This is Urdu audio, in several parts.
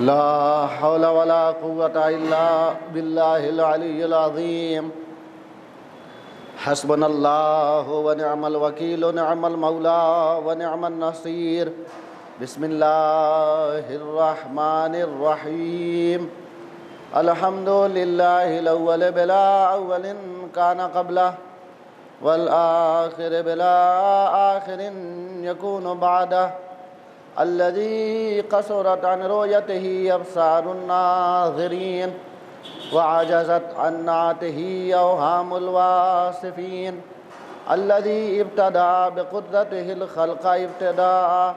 لا حول ولا قوة إلا بالله العلي العظيم. حسبنا الله ونعم الوكيل، نعم المولى ونعم النصير. بسم الله الرحمن الرحيم. الحمد لله الأول بلا أول كان قبله، والآخر بلا آخر يكون بعده، الذي قصرت عن رؤيته أبصار الناظرين وعجزت عن نعته أوهام الواصفين، الذي ابتدأ بقدرته الخلق ابتداء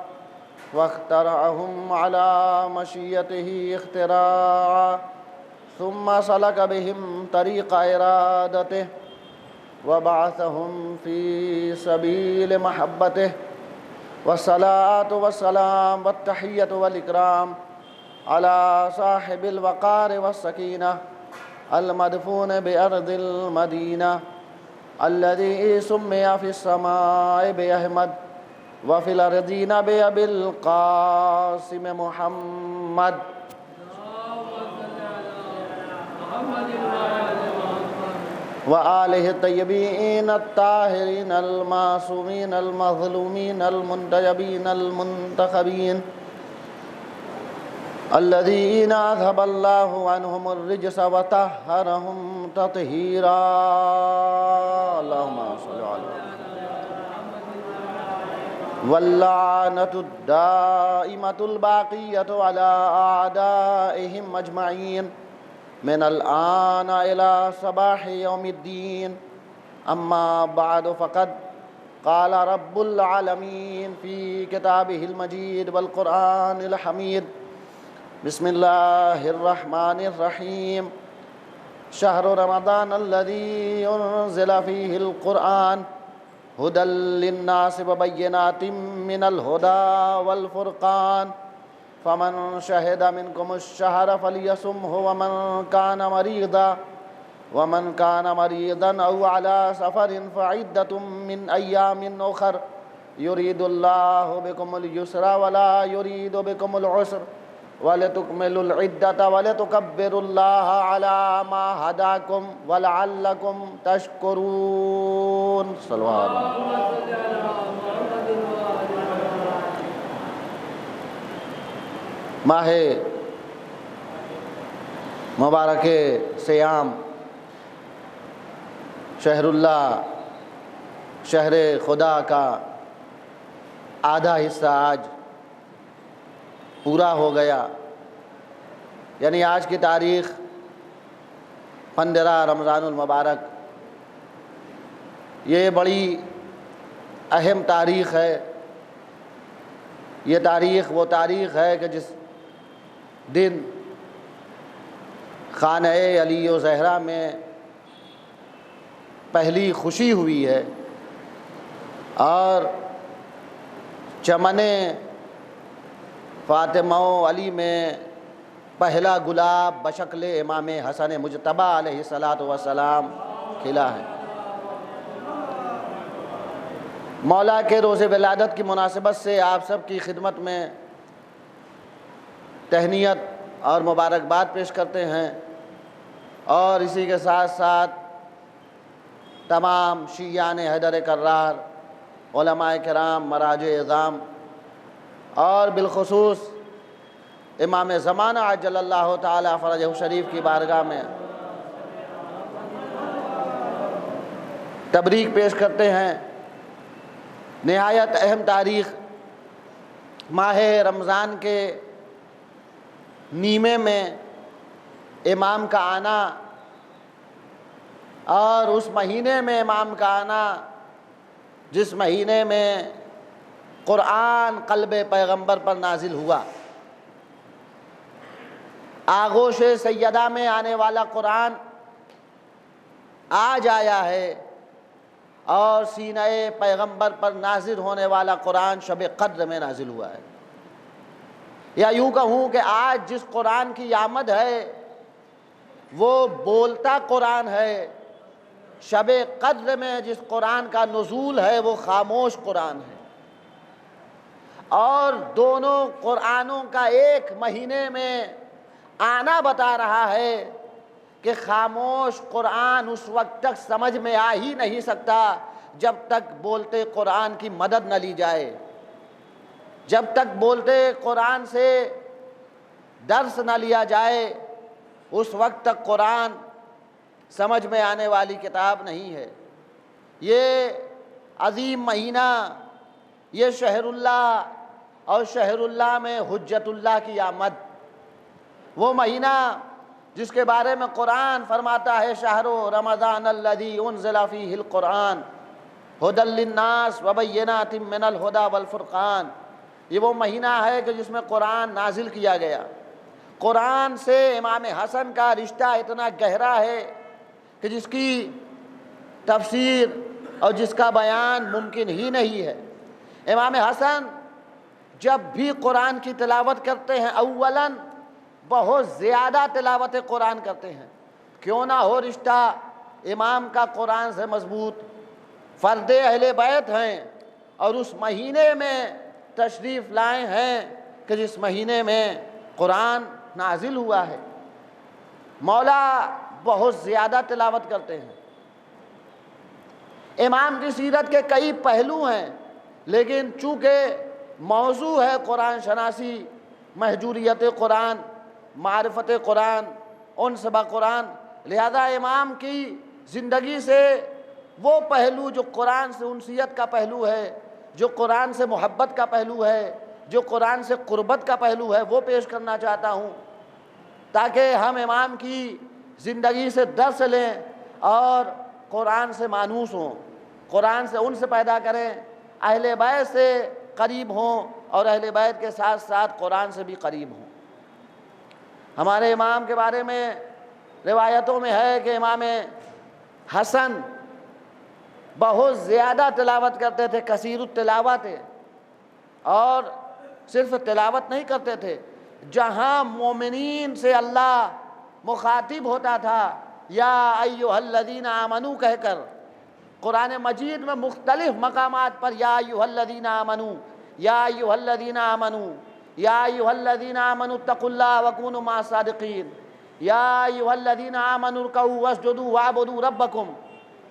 واخترعهم على مشيته اختراعا، ثم سلك بهم طريق إرادته وبعثهم في سبيل محبته. والصلاة والسلام والتحية والإكرام على صاحب الوقار والسكينة المدفون بأرض المدينة، الذي سمي في السماء بأحمد وفي الأرضين بأبي القاسم محمد. وآله الطيبين الطاهرين المعصومين المظلومين المنتجبين المنتخبين، الذين أذهب الله عنهم الرجس وطهرهم تطهيرا. اللهم صل على واللعنة الدائمة الباقية على أعدائهم أجمعين من الآن إلى صباح يوم الدين. أما بعد، فقد قال رب العالمين في كتابه المجيد والقرآن الحميد: بسم الله الرحمن الرحيم. شهر رمضان الذي أنزل فيه القرآن هدى للناس وبينات من الهدى والفرقان، فمن شهد منكم الشهر فليصمه، ومن كان مريضا أو على سفر فعدة من أيام أخر، يريد الله بكم اليسر ولا يريد بكم العسر، ولتكملوا العدة ولتكبروا الله على ما هداكم ولعلكم تشكرون. صلوات ماہ مبارک سیام، شہر اللہ، شہر خدا کا آدھا حصہ آج پورا ہو گیا، یعنی آج کی تاریخ 15 رمضان المبارک. یہ بڑی اہم تاریخ ہے. یہ تاریخ وہ تاریخ ہے کہ جس دن خانہ علی و زہرا میں پہلی خوشی ہوئی ہے، اور چمن فاطمہ و علی میں پہلا گلاب بشکل امام حسن مجتبیٰ علیہ السلام کھلا ہے. مولا کے روز ولادت کی مناسبت سے آپ سب کی خدمت میں تہنیت اور مبارکباد پیش کرتے ہیں، اور اسی کے ساتھ ساتھ تمام شیعان حیدر کرار، علماء کرام، مراجع اعظام، اور بالخصوص امام زمانہ عجل اللہ تعالی فرجہ شریف کی بارگاہ میں تبریک پیش کرتے ہیں. نہایت اہم تاریخ ماہ رمضان کے نیمے میں امام کا آنا، اور اس مہینے میں امام کا آنا جس مہینے میں قرآن قلب پیغمبر پر نازل ہوا. آغوش سیدہ میں آنے والا قرآن آج آیا ہے، اور سینہ پیغمبر پر نازل ہونے والا قرآن شب قدر میں نازل ہوا ہے. یا یوں کہوں کہ آج جس قرآن کی آمد ہے وہ بولتا قرآن ہے، شب قدر میں جس قرآن کا نزول ہے وہ خاموش قرآن ہے. اور دونوں قرآنوں کا ایک مہینے میں آنا بتا رہا ہے کہ خاموش قرآن اس وقت تک سمجھ میں آ ہی نہیں سکتا جب تک بولتے قرآن کی مدد نہ لی جائے، جب تک بولتے قرآن سے درس نہ لیا جائے، اس وقت تک قرآن سمجھ میں آنے والی کتاب نہیں ہے۔ یہ عظیم مہینہ، یہ شہر اللہ، اور شہر اللہ میں حجت اللہ کی آمد، وہ مہینہ جس کے بارے میں قرآن فرماتا ہے شہر رمضان الذی انزل فیہ القرآن ھدی للناس وبینات من الھدی والفرقان۔ یہ وہ مہینہ ہے کہ جس میں قرآن نازل کیا گیا۔ قرآن سے امام حسن کا رشتہ اتنا گہرا ہے کہ جس کی تفسیر اور جس کا بیان ممکن ہی نہیں ہے۔ امام حسن جب بھی قرآن کی تلاوت کرتے ہیں اولاً بہت زیادہ تلاوت قرآن کرتے ہیں، کیوں نہ ہو رشتہ امام کا قرآن سے مضبوط، فرد اہل بیت ہیں اور اس مہینے میں تشریف لائے ہیں کہ جس مہینے میں قرآن نازل ہوا ہے۔ مولا بہت زیادہ تلاوت کرتے ہیں۔ امام کی سیرت کے کئی پہلو ہیں، لیکن چونکہ موضوع ہے قرآن شناسی، مہجوریت قرآن، معرفت قرآن، انس بقرآن، لہذا امام کی زندگی سے وہ پہلو جو قرآن سے انسیت کا پہلو ہے، جو قرآن سے محبت کا پہلو ہے، جو قرآن سے قربت کا پہلو ہے، وہ پیش کرنا چاہتا ہوں تاکہ ہم امام کی زندگی سے درس لیں اور قرآن سے مانوس ہوں، قرآن سے انس پیدا کریں، اہل بیت سے قریب ہوں اور اہل بیت کے ساتھ ساتھ قرآن سے بھی قریب ہوں۔ ہمارے امام کے بارے میں روایتوں میں ہے کہ امام حسن بہت زیادہ تلاوت کرتے تھے، کثیر التلاوت، اور صرف تلاوت نہیں کرتے تھے، جہاں مومنین سے اللہ مخاطب ہوتا تھا یا ایھا الذین آمنو کہہ کر، قرآن مجید میں مختلف مقامات پر یا ایھا الذین آمنو، یا ایھا الذین آمنو، یا ایھا الذین آمنوا اتقوا اللہ وکونوا مع الصادقین، یا ایھا الذین آمنوا ارکعوا واسجدوا واعبدوا ربکم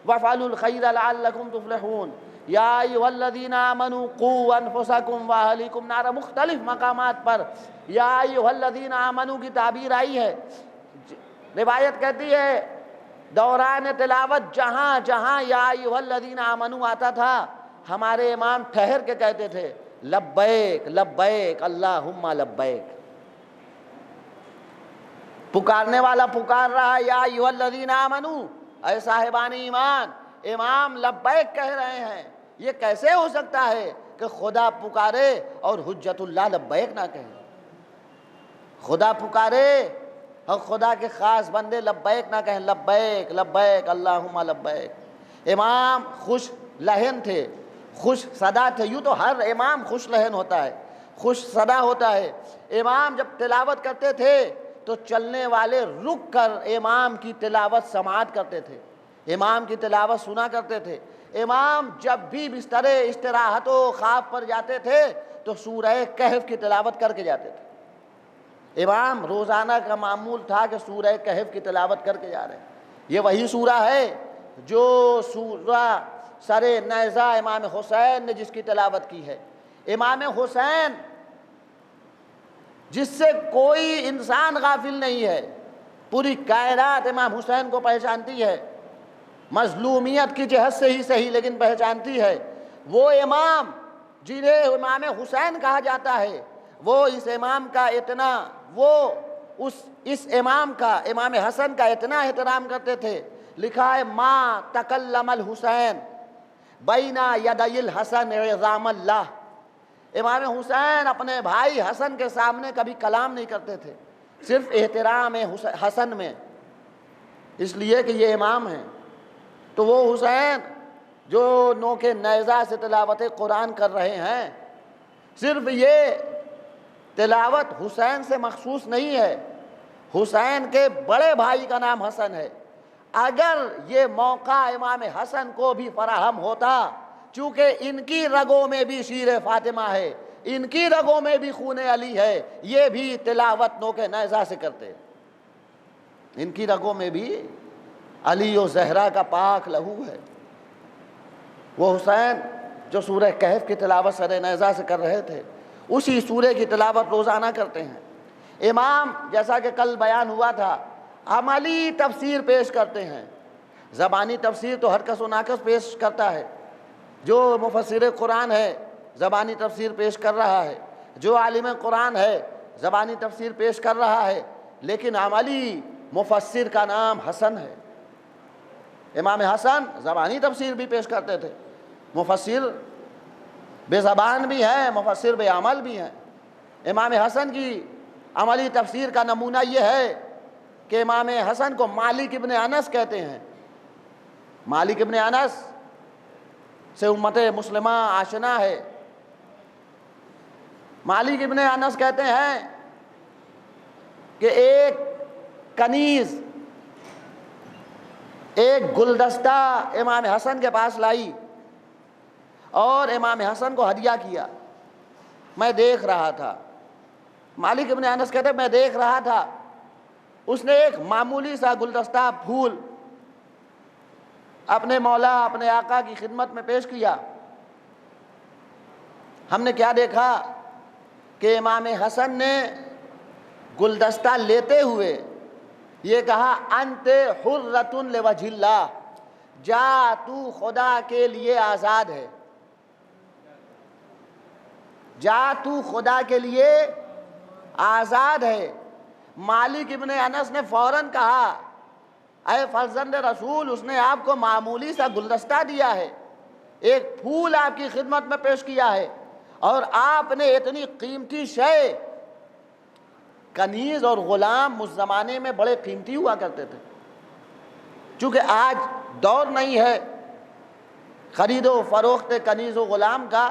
وافعلوا الخیر لعلکم تفلحون، یا ایھا الذین آمنوا قوا انفسکم واہلیکم نارا۔ مختلف مقامات پر یا ایھا الذین آمنوا کی تعبیر آئی ہے۔ روایت کہتی ہے دوران تلاوت جہاں جہاں یا ایھا الذین آمنوا آتا تھا، ہمارے امام ٹھہر کے کہتے تھے لبیک لبیک اللہم لبیک۔ پکارنے والا پکار رہا ہے یا ایھا الذین آمنوا، اے صاحبان ایمان، امام لبیک کہہ رہے ہیں۔ یہ کیسے ہو سکتا ہے کہ خدا پکارے اور حجت اللہ لبیک نہ کہے؟ خدا پکارے اور خدا کے خاص بندے لبیک نہ کہیں، لبیک لبیک اللہم لبیک۔ امام خوش لہن تھے، خوش صدا تھے۔ یوں تو ہر امام خوش لہن ہوتا ہے، خوش صدا ہوتا ہے۔ امام جب تلاوت کرتے تھے تو چلنے والے رک کر امام کی تلاوت سماعت کرتے تھے، امام کی تلاوت سنا کرتے تھے۔ امام جب بھی بستر استراحت و خواب پر جاتے تھے تو سورہ کہف کی تلاوت کر کے جاتے تھے۔ امام روزانہ کا معمول تھا کہ سورہ کہف کی تلاوت کر کے جا رہے ہیں۔ یہ وہی سورہ ہے جو سورہ سر نیزہ امام حسین نے جس کی تلاوت کی ہے۔ امام حسین جس سے کوئی انسان غافل نہیں ہے، پوری کائنات امام حسین کو پہچانتی ہے، مظلومیت کی جہت سے ہی صحیح لیکن پہچانتی ہے۔ وہ امام جنہیں امام حسین کہا جاتا ہے، وہ اس امام کا اتنا، وہ اس امام کا، امام حسن کا اتنا احترام کرتے تھے۔ لکھا ہے ما تکلم الحسین بین یدی الحسن عظام اللہ۔ امام حسین اپنے بھائی حسن کے سامنے کبھی کلام نہیں کرتے تھے، صرف احترام حسن میں، اس لیے کہ یہ امام ہیں۔ تو وہ حسین جو نوک نیزہ سے تلاوت قرآن کر رہے ہیں، صرف یہ تلاوت حسین سے مخصوص نہیں ہے، حسین کے بڑے بھائی کا نام حسن ہے۔ اگر یہ موقع امام حسن کو بھی فراہم ہوتا، چونکہ ان کی رگوں میں بھی شیر فاطمہ ہے، ان کی رگوں میں بھی خون علی ہے، یہ بھی تلاوت نوک نیزہ سے کرتے ہیں۔ ان کی رگوں میں بھی علی و زہرا کا پاک لہو ہے۔ وہ حسین جو سورہ کہف کی تلاوت سر نیزہ سے کر رہے تھے، اسی سورے کی تلاوت روزانہ کرتے ہیں۔ امام جیسا کہ کل بیان ہوا تھا، عملی تفسیر پیش کرتے ہیں۔ زبانی تفسیر تو ہر کس و ناکس پیش کرتا ہے، جو مفسر قرآن ہے زبانی تفسیر پیش کر رہا ہے، جو عالم قرآن ہے زبانی تفسیر پیش کر رہا ہے، لیکن عملی مفسر کا نام حسن ہے۔ امام حسن زبانی تفسیر بھی پیش کرتے تھے، مفسر بے زبان بھی ہیں، مفسر بے عمل بھی ہیں۔ امام حسن کی عملی تفسیر کا نمونہ یہ ہے کہ امام حسن کو مالک ابن انس کہتے ہیں۔ مالک ابن انس سے امت مسلمہ آشنا ہے۔ مالک ابن انس کہتے ہیں کہ ایک کنیز، ایک گلدستہ امام حسن کے پاس لائی اور امام حسن کو ہدیہ کیا۔ میں دیکھ رہا تھا، مالک ابن انس کہتے ہیں میں دیکھ رہا تھا، اس نے ایک معمولی سا گلدستہ پھول اپنے مولا اپنے آقا کی خدمت میں پیش کیا۔ ہم نے کیا دیکھا کہ امام حسن نے گلدستہ لیتے ہوئے یہ کہا انت حرۃ لوجہ اللہ، جا تو خدا کے لیے آزاد ہے، جا تو خدا کے لیے آزاد ہے۔ مالک ابن انس نے فوراً کہا اے فرزند رسول، اس نے آپ کو معمولی سا گلدستہ دیا ہے، ایک پھول آپ کی خدمت میں پیش کیا ہے، اور آپ نے اتنی قیمتی شے، کنیز اور غلام اس زمانے میں بڑے قیمتی ہوا کرتے تھے۔ چونکہ آج دور نہیں ہے خرید و فروخت کنیز و غلام کا،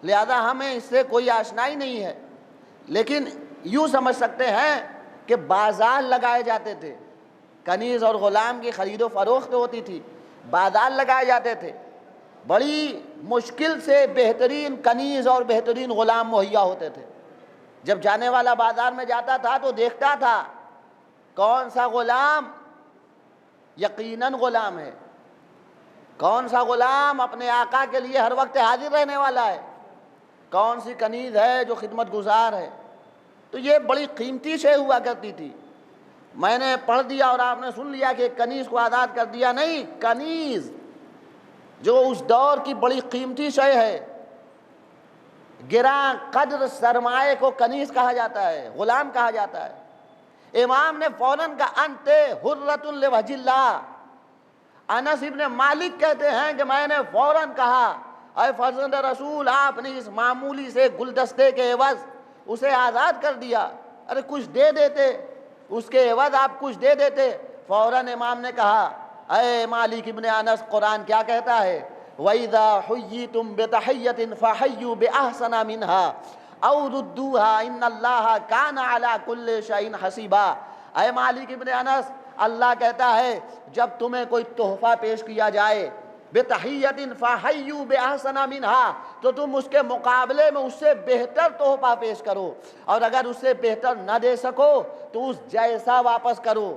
لہذا ہمیں اس سے کوئی آشنائی نہیں ہے، لیکن یوں سمجھ سکتے ہیں کہ بازار لگائے جاتے تھے، کنیز اور غلام کی خرید و فروخت ہوتی تھی، بازار لگائے جاتے تھے، بڑی مشکل سے بہترین کنیز اور بہترین غلام مہیا ہوتے تھے۔ جب جانے والا بازار میں جاتا تھا تو دیکھتا تھا کون سا غلام یقیناً غلام ہے، کون سا غلام اپنے آقا کے لیے ہر وقت حاضر رہنے والا ہے، کون سی کنیز ہے جو خدمت گزار ہے۔ تو یہ بڑی قیمتی شے ہوا کرتی تھی۔ میں نے پڑھ دیا اور آپ نے سن لیا کہ کنیز کو آزاد کر دیا، نہیں، کنیز جو اس دور کی بڑی قیمتی شے ہے، گراں قدر سرمائے کو کنیز کہا جاتا ہے، غلام کہا جاتا ہے۔ امام نے فوراً کہا انت حرۃ لوجہ اللہ۔ انس ابن مالک کہتے ہیں کہ میں نے فوراً کہا اے فرزند رسول، آپ نے اس معمولی سے گلدستے کے عوض اسے آزاد کر دیا، ارے کچھ دے دیتے، اس کے عوض آپ کچھ دے دیتے۔ فوراً امام نے کہا اے مالک ابن انس، قرآن کیا کہتا ہے؟ وَإِذَا حُيِّيتُم بِتَحِيَّةٍ فَحَيُّوا بِأَحْسَنَ مِنْهَا أَوْ رُدُّوهَا إِنَّ اللَّهَ كَانَ عَلَى كُلِّ شَيْءٍ حَسِيبًا۔ اے مالک ابن انس، اللہ کہتا ہے جب تمہیں کوئی تحفہ پیش کیا جائے، بِتَحِيَّةٍ فَحَيُّوا بِأَحْسَنَ مِنْهَا، تو تم اس کے مقابلے میں اس سے بہتر تحفہ پیش کرو، اور اگر اس سے بہتر نہ دے سکو تو اس جیسا واپس کرو۔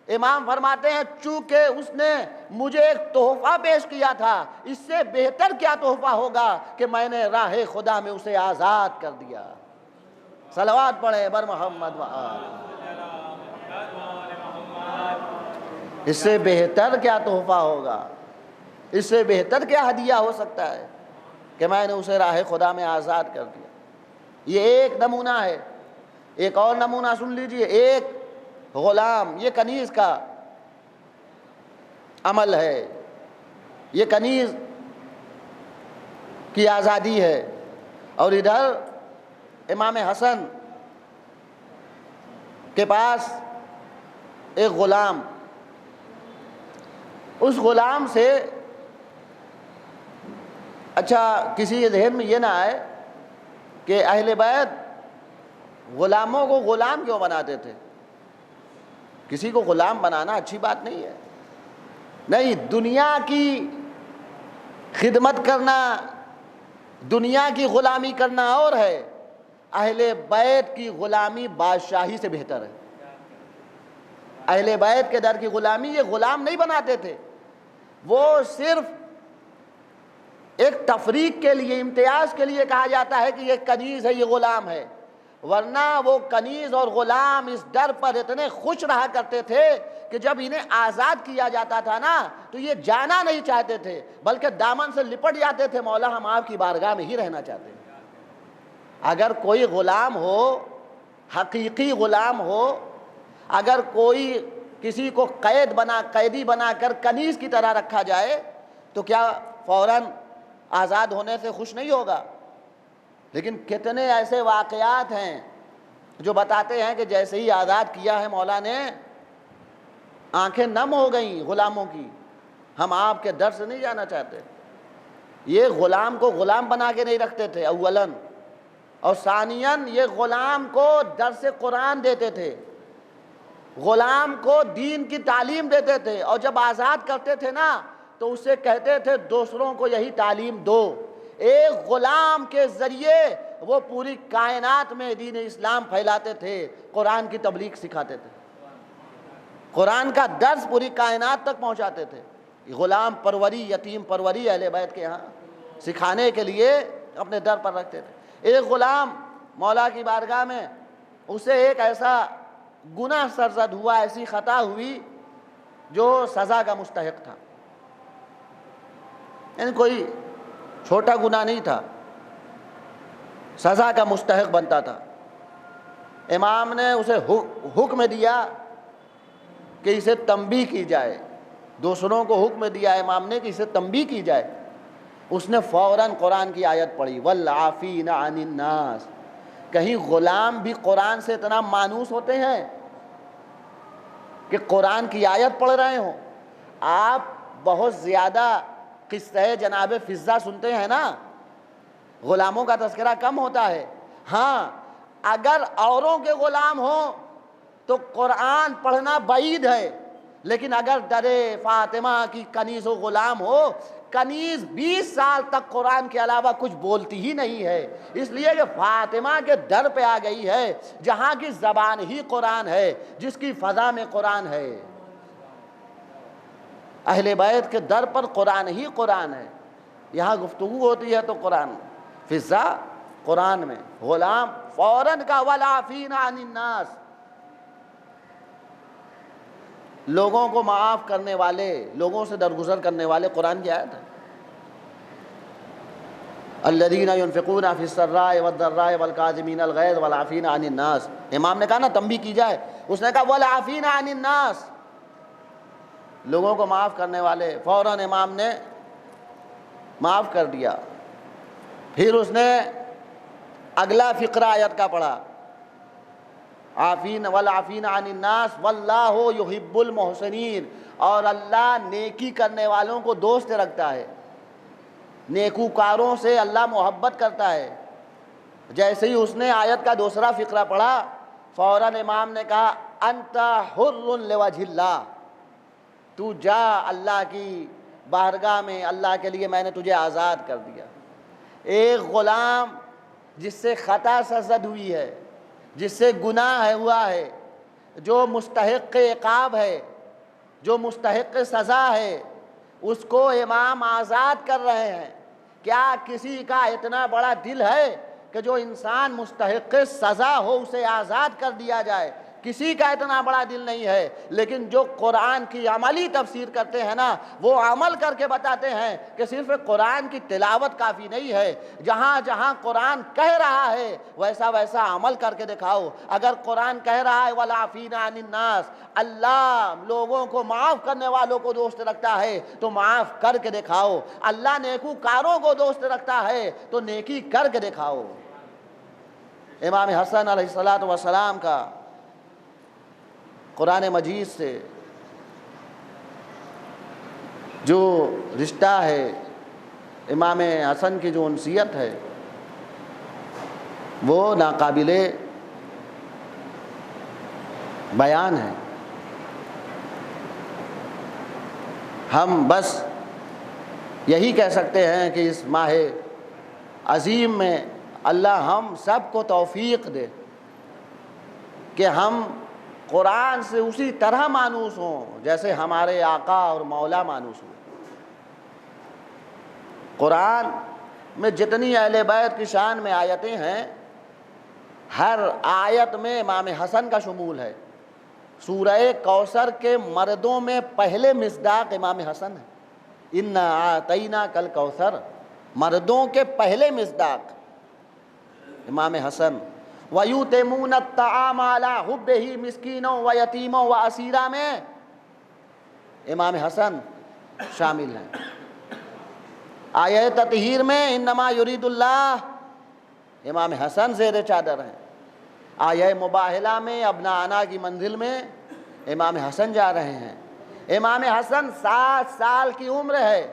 امام فرماتے ہیں چونکہ اس نے مجھے ایک تحفہ پیش کیا تھا، اس سے بہتر کیا تحفہ ہوگا کہ میں نے راہ خدا میں اسے آزاد کر دیا۔ صلوات پڑھیں بر محمد وآل۔ اس سے بہتر کیا تحفہ ہوگا، اس سے بہتر کیا ہدیہ ہو سکتا ہے کہ میں نے اسے راہ خدا میں آزاد کر دیا۔ یہ ایک نمونہ ہے۔ ایک اور نمونہ سن لیجئے، ایک غلام، یہ کنیز کا عمل ہے، یہ کنیز کی آزادی ہے، اور ادھر امام حسن کے پاس ایک غلام، اس غلام سے اچھا کسی کے ذہن میں یہ نہ آئے کہ اہل بیت غلاموں کو غلام کیوں بناتے تھے؟ کسی کو غلام بنانا اچھی بات نہیں ہے، نہیں، دنیا کی خدمت کرنا دنیا کی غلامی کرنا اور ہے، اہل بیت کی غلامی بادشاہی سے بہتر ہے۔ اہل بیت کے در کی غلامی یہ غلام نہیں بناتے تھے، وہ صرف ایک تفریق کے لیے، امتیاز کے لیے کہا جاتا ہے کہ یہ کنیز ہے، یہ غلام ہے، ورنہ وہ کنیز اور غلام اس ڈر پر اتنے خوش رہا کرتے تھے کہ جب انہیں آزاد کیا جاتا تھا نا تو یہ جانا نہیں چاہتے تھے، بلکہ دامن سے لپٹ جاتے تھے، مولا ہم آپ کی بارگاہ میں ہی رہنا چاہتے ہیں۔ اگر کوئی غلام ہو، حقیقی غلام ہو، اگر کوئی کسی کو قیدی بنا کر کنیز کی طرح رکھا جائے تو کیا فوراً آزاد ہونے سے خوش نہیں ہوگا؟ لیکن کتنے ایسے واقعات ہیں جو بتاتے ہیں کہ جیسے ہی آزاد کیا ہے مولا نے، آنکھیں نم ہو گئیں غلاموں کی، ہم آپ کے در سے نہیں جانا چاہتے۔ یہ غلام کو غلام بنا کے نہیں رکھتے تھے اولاً، اور ثانیاً یہ غلام کو درس قرآن دیتے تھے، غلام کو دین کی تعلیم دیتے تھے، اور جب آزاد کرتے تھے نا تو اسے کہتے تھے دوسروں کو یہی تعلیم دو۔ ایک غلام کے ذریعے وہ پوری کائنات میں دین اسلام پھیلاتے تھے، قرآن کی تبلیغ سکھاتے تھے، قرآن کا درس پوری کائنات تک پہنچاتے تھے۔ غلام پروری، یتیم پروری اہل بیت کے ہاں سکھانے کے لیے اپنے در پر رکھتے تھے۔ ایک غلام مولا کی بارگاہ میں، اسے ایک ایسا گناہ سرزد ہوا، ایسی خطا ہوئی جو سزا کا مستحق تھا، یعنی کوئی چھوٹا گناہ نہیں تھا، سزا کا مستحق بنتا تھا۔ امام نے اسے حکم دیا کہ اسے تنبیہ کی جائے، دوسروں کو حکم دیا امام نے کہ اسے تنبیہ کی جائے۔ اس نے فوراً قرآن کی آیت پڑھی، والعافین عن الناس۔ کہیں غلام بھی قرآن سے اتنا مانوس ہوتے ہیں کہ قرآن کی آیت پڑھ رہے ہوں؟ آپ بہت زیادہ قصہ جناب فضہ سنتے ہیں نا، غلاموں کا تذکرہ کم ہوتا ہے۔ ہاں، اگر اوروں کے غلام ہوں تو قرآن پڑھنا بعید ہے، لیکن اگر در فاطمہ کی کنیز و غلام ہو، کنیز 20 سال تک قرآن کے علاوہ کچھ بولتی ہی نہیں ہے، اس لیے کہ فاطمہ کے در پہ آ گئی ہے، جہاں کی زبان ہی قرآن ہے، جس کی فضا میں قرآن ہے۔ اہل بیت کے در پر قرآن ہی قرآن ہے، یہاں گفتگو ہوتی ہے تو قرآن، فضا قرآن میں، غلام فوراً کا والعافین عن الناس، لوگوں کو معاف کرنے والے، لوگوں سے درگزر کرنے والے، قرآن کی آیت ہے۔ الذین ينفقون فی السراء والضراء والکاظمین الغیظ والعافین عن الناس۔ امام نے کہا نا تنبیہ کی جائے، اس نے کہا والعافین عن الناس، لوگوں کو معاف کرنے والے۔ فوراً امام نے معاف کر دیا۔ پھر اس نے اگلا فقرہ آیت کا پڑھا، عافین والعافین عن الناس واللہ یحب المحسنین، اور اللہ نیکی کرنے والوں کو دوست رکھتا ہے، نیکوکاروں سے اللہ محبت کرتا ہے۔ جیسے ہی اس نے آیت کا دوسرا فقرہ پڑھا، فوراً امام نے کہا انت حر لوجہ اللہ، تو جا اللہ کی بارگاہ میں، اللہ کے لیے میں نے تجھے آزاد کر دیا۔ ایک غلام جس سے خطا سرزد ہوئی ہے، جس سے گناہ ہوا ہے، جو مستحق عقاب ہے، جو مستحق سزا ہے، اس کو امام آزاد کر رہے ہیں۔ کیا کسی کا اتنا بڑا دل ہے کہ جو انسان مستحق سزا ہو اسے آزاد کر دیا جائے؟ کسی کا اتنا بڑا دل نہیں ہے، لیکن جو قرآن کی عملی تفسیر کرتے ہیں نا، وہ عمل کر کے بتاتے ہیں کہ صرف قرآن کی تلاوت کافی نہیں ہے، جہاں جہاں قرآن کہہ رہا ہے ویسا ویسا عمل کر کے دکھاؤ۔ اگر قرآن کہہ رہا ہے والعافین عن الناس، اللہ لوگوں کو معاف کرنے والوں کو دوست رکھتا ہے تو معاف کر کے دکھاؤ۔ اللہ نیکوکاروں کو دوست رکھتا ہے تو نیکی کر کے دکھاؤ۔ امام حسن علیہ السلام کا قرآن مجید سے جو رشتہ ہے، امام حسن کی جو انسیت ہے، وہ ناقابل بیان ہے۔ ہم بس یہی کہہ سکتے ہیں کہ اس ماہ عظیم میں اللہ ہم سب کو توفیق دے کہ ہم قرآن سے اسی طرح مانوس ہوں جیسے ہمارے آقا اور مولا مانوس ہوں۔ قرآن میں جتنی اہل بیت کی شان میں آیتیں ہیں، ہر آیت میں امام حسن کا شمول ہے۔ سورہ کوثر کے مردوں میں پہلے مصداق امام حسن ہے، اِنَّا أَعْطَيْنَاكَ الْكَوْثَرَ، مردوں کے پہلے مصداق امام حسن۔ وَيُطْعِمُونَ الطَّعَامَ عَلَىٰ حُبِّهِ مِسْكِينًا وَيَتِيمًا وَأَسِيرًا میں امام حسن شامل ہیں۔ آیہ تطہیر میں انما یرید اللہ، امام حسن زیر چادر ہیں۔ آیہ مباہلہ میں ابناءنا کی منزل میں امام حسن جا رہے ہیں۔ امام حسن 7 سال کی عمر ہے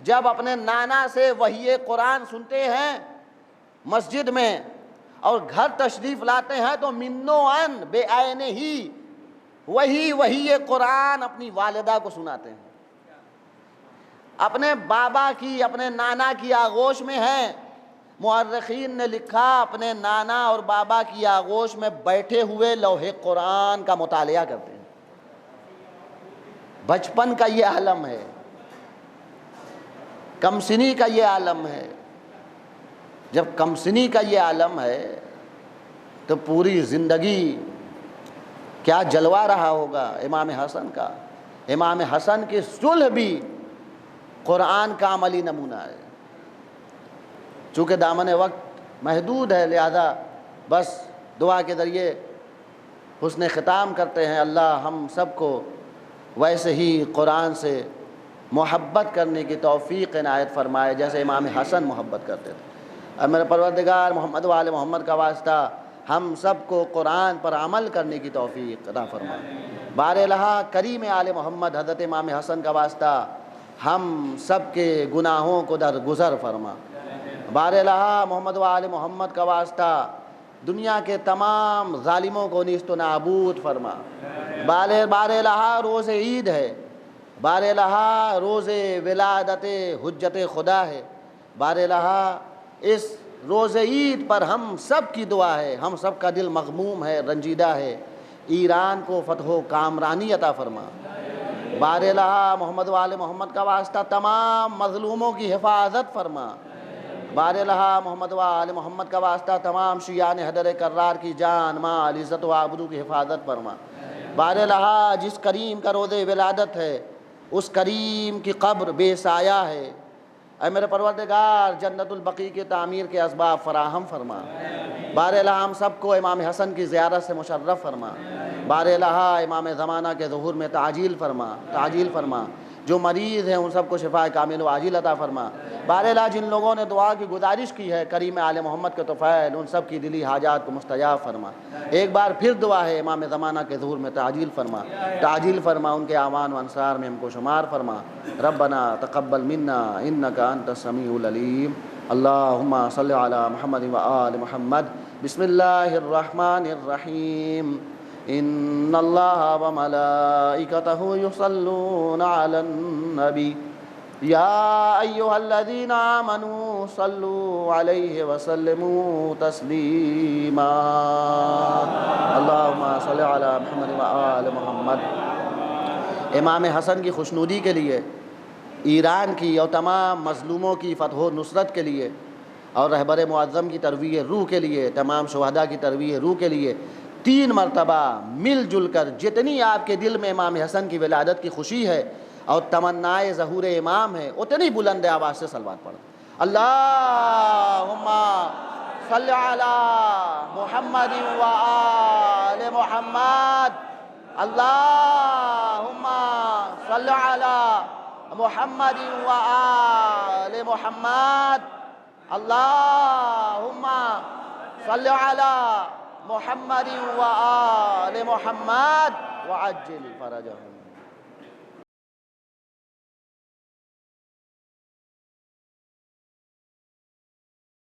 جب اپنے نانا سے وحی قرآن سنتے ہیں مسجد میں، اور گھر تشریف لاتے ہیں تو منو ان بے عین ہی وہی قرآن اپنی والدہ کو سناتے ہیں۔ اپنے بابا کی، اپنے نانا کی آغوش میں ہیں۔ مورخین نے لکھا اپنے نانا اور بابا کی آغوش میں بیٹھے ہوئے لوح قرآن کا مطالعہ کرتے ہیں۔ بچپن کا یہ عالم ہے، کمسنی کا یہ عالم ہے۔ جب کمسنی کا یہ عالم ہے تو پوری زندگی کیا جلوہ رہا ہوگا امام حسن کا۔ امام حسن کی صلح بھی قرآن کا عملی نمونہ ہے۔ چونکہ دامن وقت محدود ہے، لہذا بس دعا کے ذریعے حسن ختام کرتے ہیں۔ اللہ ہم سب کو ویسے ہی قرآن سے محبت کرنے کی توفیق عنایت فرمائے جیسے امام حسن محبت کرتے تھے۔ اور میرے پروردگار محمد و آل محمد کا واسطہ ہم سب کو قرآن پر عمل کرنے کی توفیق عطا فرمائے۔ بار الہ کریم آل محمد حضرت امام حسن کا واسطہ ہم سب کے گناہوں کو درگزر فرما۔ بار الہ محمد و آل محمد کا واسطہ دنیا کے تمام ظالموں کو نیست و نابود فرما۔ بار الہ روز عید ہے، بار الہ روز ولادت حجت خدا ہے۔ بار الہ اس روز عید پر ہم سب کی دعا ہے، ہم سب کا دل مغموم ہے، رنجیدہ ہے، ایران کو فتح و کامرانی عطا فرما۔ بار الہ محمد و آل محمد کا واسطہ تمام مظلوموں کی حفاظت فرما۔ بار الہ محمد و آل محمد کا واسطہ تمام شیعان حیدر کرار کی جان مال عزت و آبرو کی حفاظت فرما۔ بار الہ جس کریم کا روز ولادت ہے اس کریم کی قبر بے سایہ ہے۔ اے میرے پروردگار جنت البقیع کی تعمیر کے اسباب فراہم فرما۔ بار الہ ہم سب کو امام حسن کی زیارت سے مشرف فرما۔ بار الہ امام زمانہ کے ظہور میں تعجیل فرما۔ جو مریض ہیں ان سب کو شفا کامل و عاجل عطا فرما۔ بار الہ جن لوگوں نے دعا کی گزارش کی ہے کریم آل محمد کے طفیل، ان سب کی دلی حاجات کو مستجاب فرما۔ ایک بار پھر دعا ہے امام زمانہ کے ظہور میں تعجیل فرما، ان کے اعوان و انصار میں ہم کو شمار فرما۔ ربنا تقبل منا انک انت السمیع العلیم۔ اللہم صلی علی محمد و آل محمد۔ بسم اللہ الرحمن الرحیم۔ ان اللہ و ملائکتہ یصلون علی النبی یا ایہا الذین آمنوا صلوا علیہ وسلموا تسلیما۔ اللہم صلی علی محمد و آل محمد۔ امام حسن کی خوشنودی کے لیے، ایران کی اور تمام مظلوموں کی فتح و نصرت کے لیے، اور رہبر معظم کی ترویع روح کے لیے، تمام شہداء کی ترویع روح کے لیے 3 مرتبہ مل جل کر جتنی آپ کے دل میں امام حسن کی ولادت کی خوشی ہے اور تمنائے ظہور امام ہے اتنی بلند آواز سے صلوات پڑھو۔ اللہم صلی علی محمد و آل محمد۔ اللہم صلی علی محمد و آل محمد۔ اللہم صلی علی محمد و آل محمد وعجل فرجہم۔